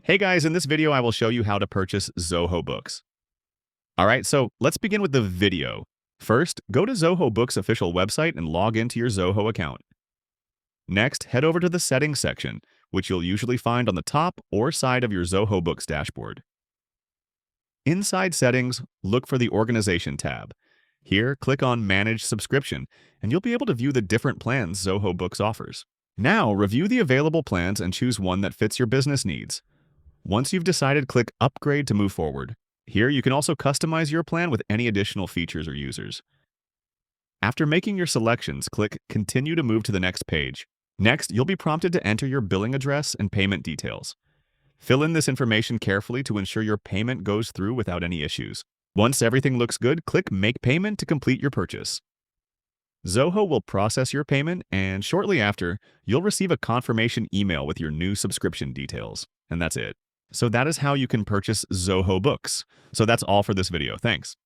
Hey guys, in this video I will show you how to purchase Zoho books. Alright, so let's begin with the video. First, go to Zoho Books' official website and log into your Zoho account. Next, head over to the Settings section, which you'll usually find on the top or side of your Zoho Books dashboard. Inside Settings, look for the Organization tab. Here, click on Manage Subscription, and you'll be able to view the different plans Zoho Books offers. Now, review the available plans and choose one that fits your business needs. Once you've decided, click Upgrade to move forward. Here, you can also customize your plan with any additional features or users. After making your selections, click Continue to move to the next page. Next, you'll be prompted to enter your billing address and payment details. Fill in this information carefully to ensure your payment goes through without any issues. Once everything looks good, click Make Payment to complete your purchase. Zoho will process your payment, and shortly after, you'll receive a confirmation email with your new subscription details. And that's it. So that is how you can purchase Zoho books. So that's all for this video. Thanks.